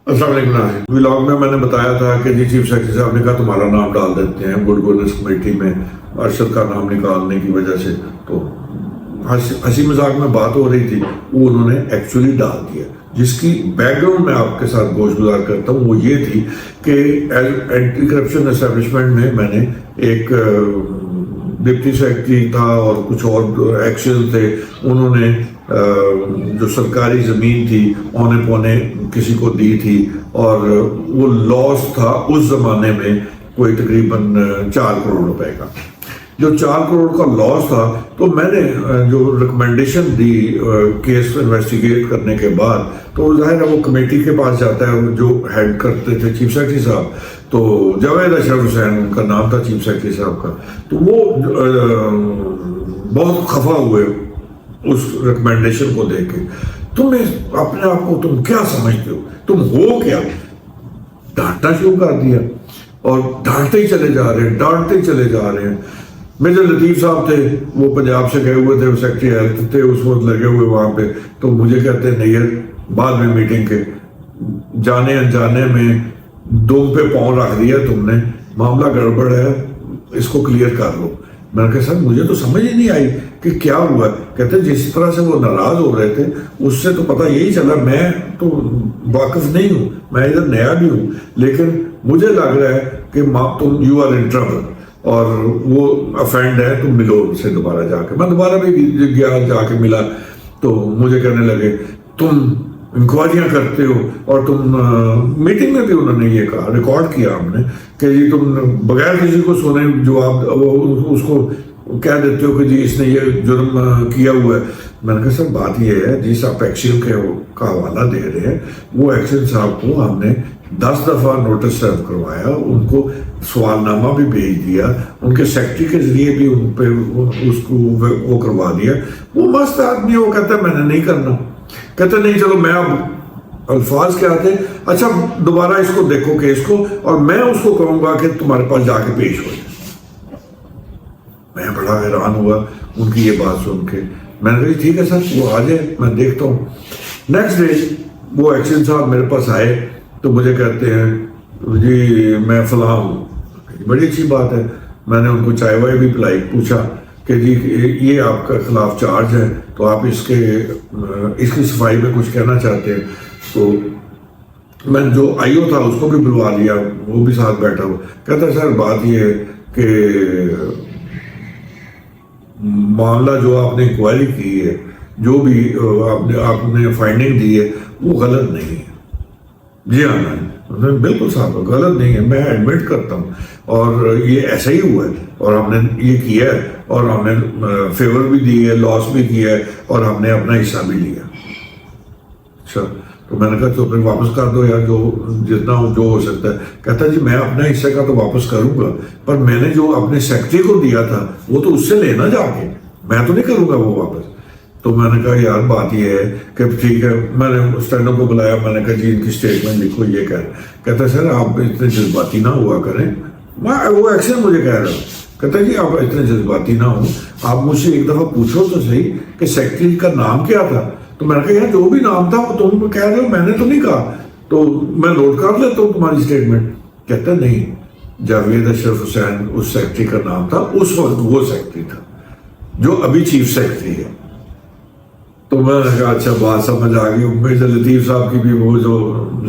السلام علیکم ناظرین، ولاگ میں نے بتایا تھا کہ جی چیف سیکرٹری صاحب نے کہا تمہارا نام ڈال دیتے ہیں گڈ گورننس کمیٹی میں ارشد کا نام نکالنے کی وجہ سے. تو ہنسی مذاق میں بات ہو رہی تھی، وہ انہوں نے ایکچولی ڈال دیا. جس کی بیک گراؤنڈ میں آپ کے ساتھ گوش گزار کرتا ہوں وہ یہ تھی کہ اینٹی کرپشن اسٹیبلشمنٹ میں نے ایک ڈپٹی سیکرٹری تھا اور کچھ اور ایکشن تھے. انہوں نے جو سرکاری زمین تھی اونے پونے کسی کو دی تھی اور وہ لاس تھا اس زمانے میں کوئی تقریباً 4 کروڑ روپے کا. جو 4 کروڑ کا لاس تھا تو میں نے جو ریکمنڈیشن دی کیس انویسٹیگیٹ کرنے کے بعد، تو ظاہر ہے وہ کمیٹی کے پاس جاتا ہے جو ہیڈ کرتے تھے چیف سیکرٹری صاحب. تو جاوید اشرف حسین ان کا نام تھا چیف سیکرٹری صاحب کا. تو وہ بہت خفا ہوئے اس ریکمنڈیشن کو دیکھ کے. تم اپنے آپ کو تم کیا سمجھتے ہو، تم ہو کیا؟ ڈانٹنا شروع کر دیا اور ڈانٹتے ہی چلے جا رہے ہیں، ڈانٹتے ہی چلے جا رہے ہیں. میجر لطیف صاحب تھے، وہ پنجاب سے گئے ہوئے تھے، سیکرٹری ہیلتھ تھے اس وقت لگے ہوئے وہاں پہ. تو مجھے کہتے ہیں نیئر بعد میں میٹنگ کے جانے انجانے میں دم پہ پاؤں رکھ دیا تم نے، معاملہ گڑبڑ ہے، اس کو کلیئر کر لو. میں نے کہا سر مجھے تو سمجھ ہی نہیں آئی کہ کیا ہوا. کہتے جس طرح سے وہ ناراض ہو رہے تھے اس سے تو پتہ یہی چلا، میں تو واقف نہیں ہوں، میں ادھر نیا بھی ہوں، لیکن مجھے لگ رہا ہے کہ تم یو آر ان ٹربل اور وہ افینڈ ہے، تم ملو ان سے دوبارہ جا کے. میں دوبارہ بھی گیا، جا کے ملا تو مجھے کہنے لگے تم انکوائریاں کرتے ہو. اور تم میٹنگ میں بھی انہوں نے یہ کہا، ریکارڈ کیا ہم نے، کہ جی تم بغیر کسی کو سنے جواب اس کو کہہ دیتے ہو کہ جی اس نے یہ جرم کیا ہوا ہے. میں نے کہا سر بات یہ ہے جس آپ ایکشن کا حوالہ دے رہے ہیں، وہ ایکشن صاحب کو ہم نے 10 دفعہ نوٹس سرو کروایا، ان کو سوال نامہ بھی بھیج دیا، ان کے سیکرٹری کے ذریعے بھی ان پہ اس کو وہ کروا دیا. وہ مست آدمی، وہ کہتا ہے میں نے نہیں کرنا. کہتے نہیں چلو میں اب الفاظ کیا تھے، اچھا دوبارہ اس کو دیکھو کیس کو اور میں اس کو کہوں گا کہ تمہارے پاس جا کے پیش ہو جائے. میں بڑا حیران ہوا ان کی یہ بات سن کے. میں نے کہا ٹھیک ہے سر وہ آ جائے میں دیکھتا ہوں. نیکسٹ ڈے وہ ایکشن صاحب میرے پاس آئے تو مجھے کہتے ہیں جی میں فلاں ہوں. بڑی اچھی بات ہے. میں نے ان کو چائے وائے بھی پلائی، پوچھا کہ جی یہ آپ کا خلاف چارج ہے تو آپ اس کی صفائی میں کچھ کہنا چاہتے ہیں. تو میں جو آئیو تھا اس کو بھی بلوا لیا، وہ بھی ساتھ بیٹھا ہوا. کہتا ہے سر بات یہ ہے کہ معاملہ جو آپ نے انکوائری کی ہے، جو بھی آپ نے فائنڈنگ دی ہے وہ غلط نہیں ہے. جی ہاں میں بالکل صاحب غلط نہیں ہے، میں ایڈمٹ کرتا ہوں اور یہ ایسا ہی ہوا ہے اور ہم نے یہ کیا ہے اور ہم نے فیور بھی دی ہے، لاس بھی کیا ہے اور ہم نے اپنا حصہ بھی لیا. اچھا تو میں نے کہا تو پھر واپس کر دو یار، جو جتنا جو ہو سکتا ہے. کہتا جی میں اپنا حصہ کا تو واپس کروں گا، پر میں نے جو اپنے سیکرٹری کو دیا تھا وہ تو اس سے لینا جا کے، میں تو نہیں کروں گا وہ واپس. تو میں نے کہا یار بات یہ ہے کہ ٹھیک ہے. میں نے اسٹینڈو کو بلایا، میں نے کہا جی ان کی اسٹیٹمنٹ لکھو یہ کہہ رہے. کہتا ہے سر آپ اتنے جذباتی نہ ہوا کریں، میں وہ ایکشن مجھے کہہ رہا ہوں. کہتا ہے جی آپ اتنے جذباتی نہ ہوں، آپ مجھ سے ایک دفعہ پوچھو تو صحیح کہ سیکرٹری کا نام کیا تھا. تو میں نے کہا یار جو بھی نام تھا وہ تم کہہ رہے ہو، میں نے تو نہیں کہا، تو میں نوٹ کر لیتا ہوں تمہاری اسٹیٹمنٹ. کہتا ہے نہیں، جاوید اشرف حسین اس سیکرٹری کا نام تھا، اس وقت وہ سیکرٹری تھا جو ابھی چیف سیکرٹری ہے. تو میں نے کہا اچھا بات سمجھ آ گئی. میجر لطیف صاحب کی بھی وہ جو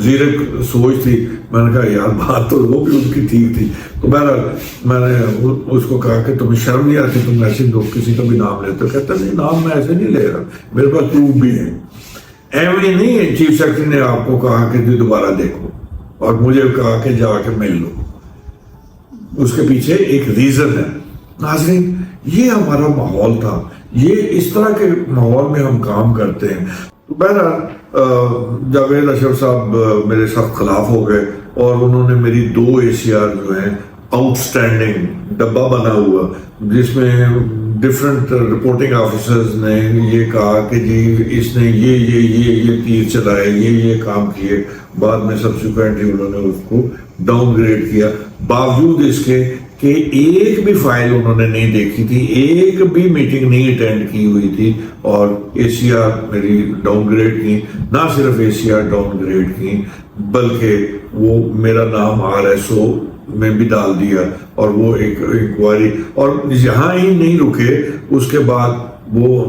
زیرک سوچ تھی، میں نے کہا یار بات تو وہ بھی ان کی ٹھیک تھی. تو بہرحال میں نے اس کو کہا کہ تمہیں شرم نہیں آتی تم ایسے کسی کا بھی نام لیتے ہو؟ کہتا نہیں نام میں ایسے نہیں لے رہا، میرے پاس پروف بھی ہے. ایویں نہیں ہے چیف سیکرٹری نے آپ کو کہا کہ جی دوبارہ دیکھو اور مجھے کہا کہ جا کے مل لو. اس کے پیچھے ایک ریزن ہے. ناظرین یہ ہمارا ماحول تھا، یہ اس طرح کے ماحول میں ہم کام کرتے ہیں. بہرحال جاوید اشرف صاحب میرے سخت خلاف ہو گئے اور انہوں نے میری 2 ACR جو ہیں آؤٹ اسٹینڈنگ ڈبہ بنا ہوا جس میں ڈفرینٹ رپورٹنگ آفیسرز نے یہ کہا کہ جی اس نے یہ تیر چلائے، یہ کام کیے. بعد میں سبسیکوینٹلی انہوں نے اس کو ڈاؤن گریڈ کیا، باوجود اس کے کہ ایک بھی فائل انہوں نے نہیں دیکھی تھی, ایک بھی میٹنگ نہیں اٹینڈ کی ہوئی تھی, اور ACR میری ڈاؤن گریڈ کی, نہ صرف ACR ڈاؤن گریڈ کی بلکہ وہ میرا نام RSO میں بھی ڈال دیا, اور وہ ایک انکوائری, اور یہاں ہی نہیں رکے, اس کے بعد وہ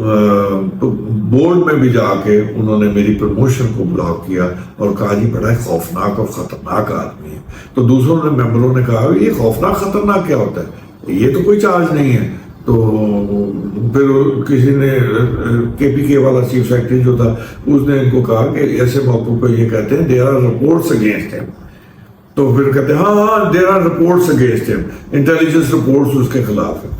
بورڈ میں بھی جا کے انہوں نے میری پروموشن کو بلاک کیا اور کہا جی بڑا خوفناک اور خطرناک آدمی ہے. تو دوسروں نے ممبروں نے کہا یہ خوفناک خطرناک کیا ہوتا ہے, یہ تو کوئی چارج نہیں ہے. تو پھر کسی نے KPK والا چیف سیکرٹری جو تھا اس نے ان کو کہا کہ ایسے موقعوں پہ یہ کہتے ہیں there are reports against him. تو پھر کہتے ہیں ہاں there are reports against him, intelligence reports اس کے خلاف ہیں.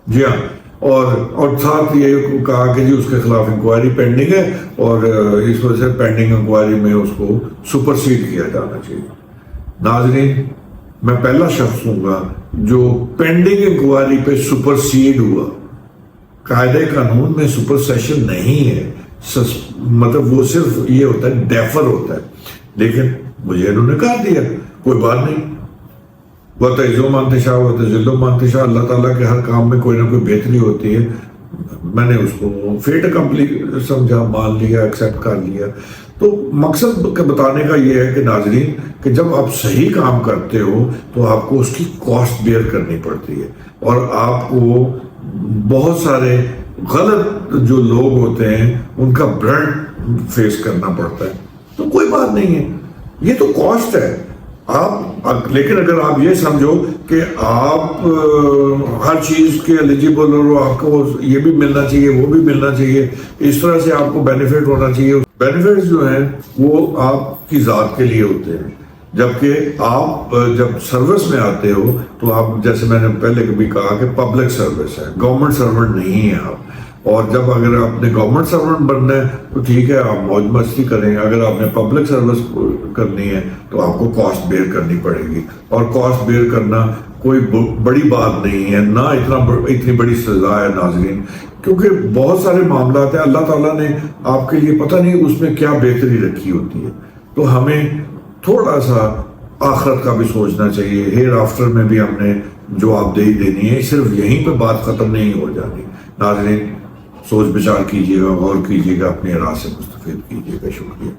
جی ہاں, اور ساتھ یہ کہا کہ جی اس کے خلاف انکوائری پینڈنگ ہے, اور اس وجہ سے پینڈنگ انکوائری میں اس کو سپرسیڈ کیا جانا چاہیے. ناظرین, میں پہلا شخص ہوں گا جو پینڈنگ انکوائری پہ سپرسیڈ ہوا. قاعدہ قانون میں سپر سیشن نہیں ہے, مطلب وہ صرف یہ ہوتا ہے ڈیفر ہوتا ہے, لیکن مجھے انہوں نے کہا دیا کوئی بات نہیں. وَتَعِزُّ مَن تَشَاءُ وَتُذِلُّ مَن تَشَاءُ, اللہ تعالیٰ کے ہر کام میں کوئی نہ کوئی بہتری ہوتی ہے. میں نے اس کو فیٹ کمپلیٹ سمجھا, مان لیا, ایکسیپٹ کر لیا. تو مقصد بتانے کا یہ ہے کہ ناظرین کہ جب آپ صحیح کام کرتے ہو تو آپ کو اس کی کاسٹ بیئر کرنی پڑتی ہے, اور آپ کو بہت سارے غلط جو لوگ ہوتے ہیں ان کا برانڈ فیس کرنا پڑتا ہے. تو کوئی بات نہیں ہے, یہ تو کاسٹ ہے. آپ لیکن اگر آپ یہ سمجھو کہ آپ ہر چیز کے ایلیجیبل ہو, آپ کو یہ بھی ملنا چاہیے وہ بھی ملنا چاہیے, اس طرح سے آپ کو بینیفٹ ہونا چاہیے. بینیفٹس جو ہیں وہ آپ کی ذات کے لیے ہوتے ہیں, جبکہ آپ جب سروس میں آتے ہو تو آپ, جیسے میں نے پہلے بھی کہا کہ پبلک سروس ہے, گورنمنٹ سرونٹ نہیں ہے آپ. اور جب اگر آپ نے گورنمنٹ سرونٹ بننا ہے تو ٹھیک ہے آپ موج مستی کریں, اگر آپ نے پبلک سروس کرنی ہے تو آپ کو کاسٹ بیئر کرنی پڑے گی. اور کاسٹ بیئر کرنا کوئی بڑی بات نہیں ہے, نہ اتنی بڑی سزا ہے ناظرین, کیونکہ بہت سارے معاملات ہیں اللہ تعالیٰ نے آپ کے لیے پتہ نہیں اس میں کیا بہتری رکھی ہوتی ہے. تو ہمیں تھوڑا سا آخرت کا بھی سوچنا چاہیے. ہیئر آفٹر میں بھی ہم نے جواب دہی دینی ہے, صرف یہیں پہ بات ختم نہیں ہو جانی. ناظرین, سوچ بچار کیجیے گا, غور کیجیے گا, اپنی راہ سے مستفید کیجیے گا. شکریہ.